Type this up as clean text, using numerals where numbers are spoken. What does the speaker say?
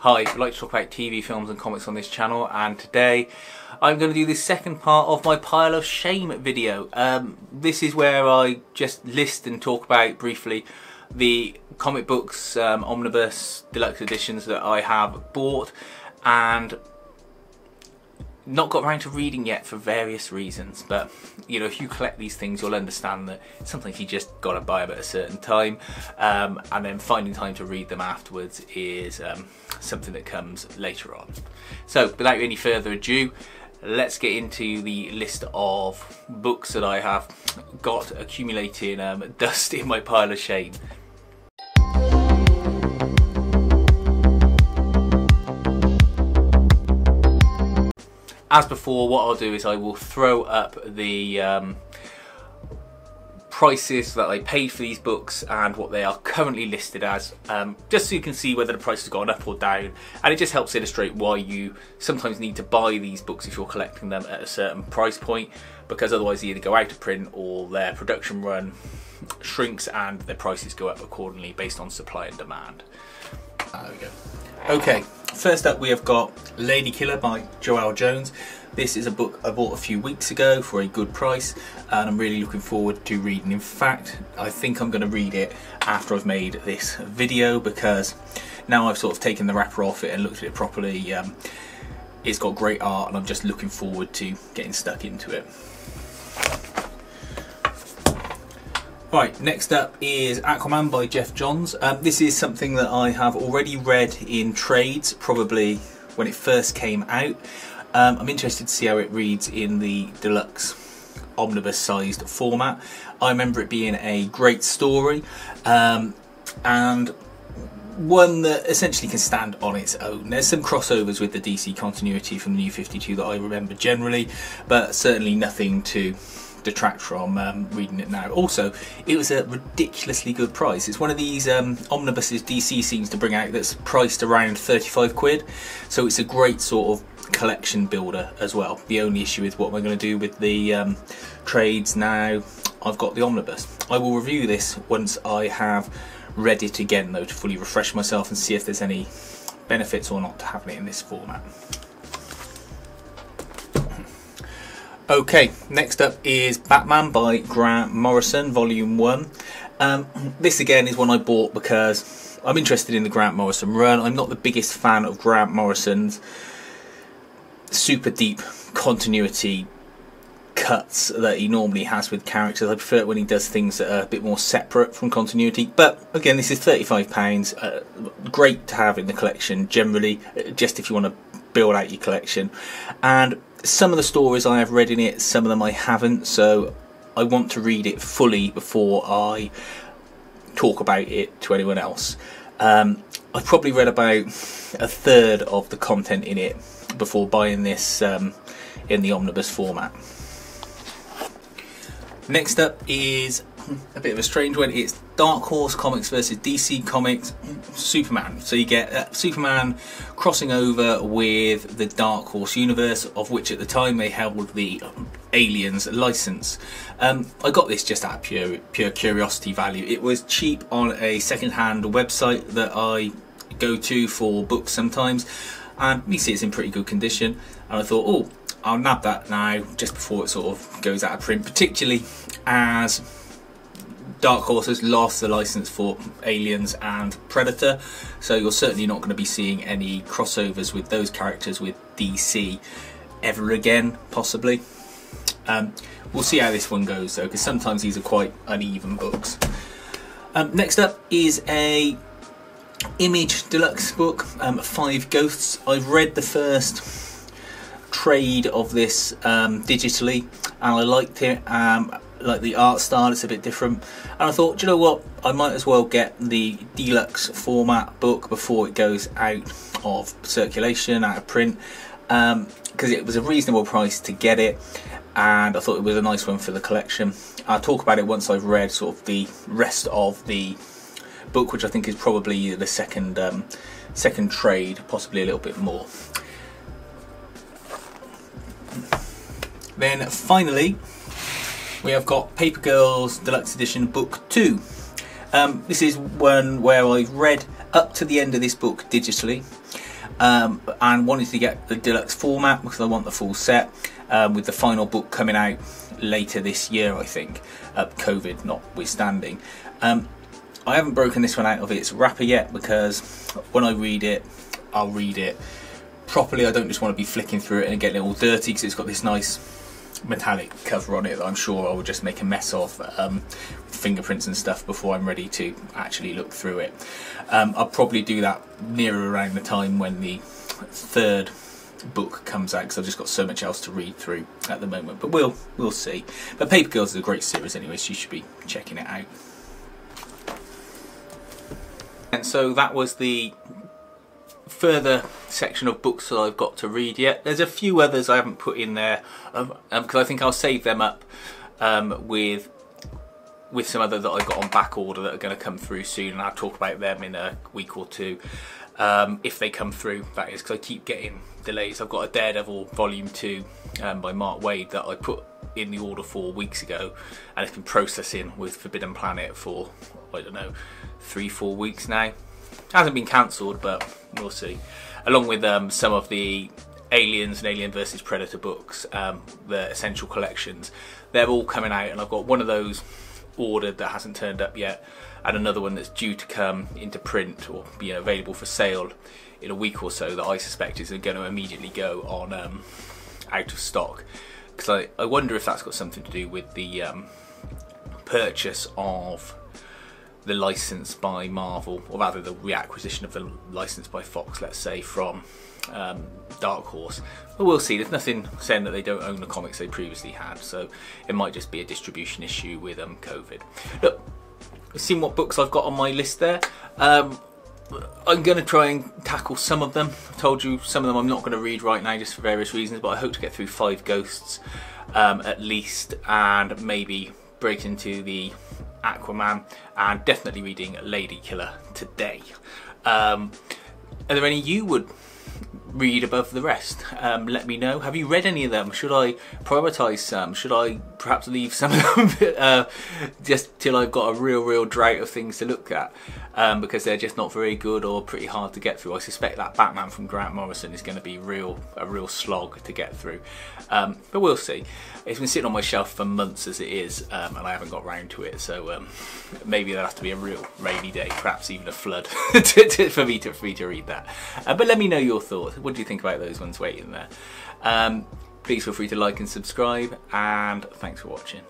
Hi, I'd like to talk about TV, films and comics on this channel, and today I'm going to do the second part of my pile of shame video. This is where I just list and talk about briefly the comic books, Omnibus Deluxe editions that I have bought and not got around to reading yet for various reasons. But you know, if you collect these things, you'll understand that sometimes you just gotta buy them at a certain time, and then finding time to read them afterwards is something that comes later on. So without any further ado, let's get into the list of books that I have got accumulating dust in my pile of shame. As before, what I'll do is I will throw up the prices that I paid for these books and what they are currently listed as, just so you can see whether the price has gone up or down, and it just helps illustrate why you sometimes need to buy these books if you're collecting them at a certain price point, because otherwise they either go out of print or their production run shrinks and their prices go up accordingly based on supply and demand. There we go. Okay, first up we have got Ladykiller by Joelle Jones. This is a book I bought a few weeks ago for a good price, and I'm really looking forward to reading. In fact, I think I'm going to read it after I've made this video, because now I've sort of taken the wrapper off it and looked at it properly. It's got great art and I'm just looking forward to getting stuck into it. Right, next up is Aquaman by Jeff Johns. This is something that I have already read in trades, probably when it first came out. I'm interested to see how it reads in the deluxe omnibus sized format. I remember it being a great story, and one that essentially can stand on its own. There's some crossovers with the DC continuity from the New 52 that I remember generally, but certainly nothing to detract from reading it now. Also, it was a ridiculously good price. It's one of these omnibuses DC seems to bring out that's priced around 35 quid, so it's a great sort of collection builder as well. The only issue is what am I going to do with the trades now I've got the omnibus. I will review this once I have read it again though, to fully refresh myself and see if there's any benefits or not to having it in this format. Okay, next up is Batman by Grant Morrison, Volume 1. This again is one I bought because I'm interested in the Grant Morrison run. I'm not the biggest fan of Grant Morrison's super deep continuity cuts that he normally has with characters. I prefer it when he does things that are a bit more separate from continuity. But again, this is £35, great to have in the collection generally, just if you want to build out your collection. And some of the stories I have read in it, some of them I haven't, so I want to read it fully before I talk about it to anyone else. I've probably read about a third of the content in it before buying this in the omnibus format. Next up is a bit of a strange one. It's Dark Horse Comics versus DC Comics Superman. So you get Superman crossing over with the Dark Horse universe, of which at the time they held the Aliens license. I got this just out of pure curiosity value. It was cheap on a second-hand website that I go to for books sometimes, and you see it's in pretty good condition, and I thought, oh, I'll nab that now just before it sort of goes out of print, particularly as Dark Horse has lost the license for Aliens and Predator, so you're certainly not going to be seeing any crossovers with those characters with DC ever again, possibly. We'll see how this one goes though, because sometimes these are quite uneven books. Next up is a Image Deluxe book, 5 Ghosts. I've read the first trade of this digitally, and I liked it. Like the art style, it's a bit different, and I thought, do you know what, I might as well get the deluxe format book before it goes out of circulation, out of print, because it was a reasonable price to get it, and I thought it was a nice one for the collection. I'll talk about it once I've read sort of the rest of the book, which I think is probably the second trade, possibly a little bit more. Then finally we have got Paper Girls Deluxe Edition Book 2. This is one where I've read up to the end of this book digitally, and wanted to get the deluxe format because I want the full set, with the final book coming out later this year, I think, COVID notwithstanding. I haven't broken this one out of its wrapper yet because when I read it, I'll read it properly. I don't just want to be flicking through it and getting it all dirty, because it's got this nice metallic cover on it that I'm sure I will just make a mess of with fingerprints and stuff before I'm ready to actually look through it. I'll probably do that nearer around the time when the third book comes out, because I've just got so much else to read through at the moment, but we'll see. But Paper Girls is a great series anyway, so you should be checking it out. And so that was the further section of books that I've got to read yet. There's a few others I haven't put in there because I think I'll save them up with some other that I got on back order that are going to come through soon, and I'll talk about them in a week or two, if they come through, that is, because I keep getting delays. I've got a Daredevil Volume 2 by Mark Waid that I put in the order 4 weeks ago, and it's been processing with Forbidden Planet for, I don't know, 3-4 weeks now. It hasn't been cancelled, but we'll see. Along with some of the Aliens and Alien vs Predator books, the Essential Collections, they're all coming out, and I've got one of those ordered that hasn't turned up yet, and another one that's due to come into print or be available for sale in a week or so that I suspect is going to immediately go on out of stock, because I wonder if that's got something to do with the purchase of the license by Marvel, or rather the reacquisition of the license by Fox, let's say, from Dark Horse. But we'll see. There's nothing saying that they don't own the comics they previously had, so it might just be a distribution issue with COVID. Look, I've seen what books I've got on my list there. I'm going to try and tackle some of them. I've told you some of them I'm not going to read right now just for various reasons, but I hope to get through 5 Ghosts at least, and maybe break into the Aquaman, and definitely reading Ladykiller today. Are there any you would read above the rest? Let me know. Have you read any of them? Should I prioritise some? Should I perhaps leave some of them just till I've got a real drought of things to look at, because they're just not very good or pretty hard to get through? I suspect that Batman from Grant Morrison is going to be a real slog to get through, but we'll see. It's been sitting on my shelf for months as it is, and I haven't got round to it, so maybe there'll have to be a real rainy day, perhaps even a flood for me to read that. But let me know your thoughts. What do you think about those ones waiting there? Please feel free to like and subscribe, and thanks for watching.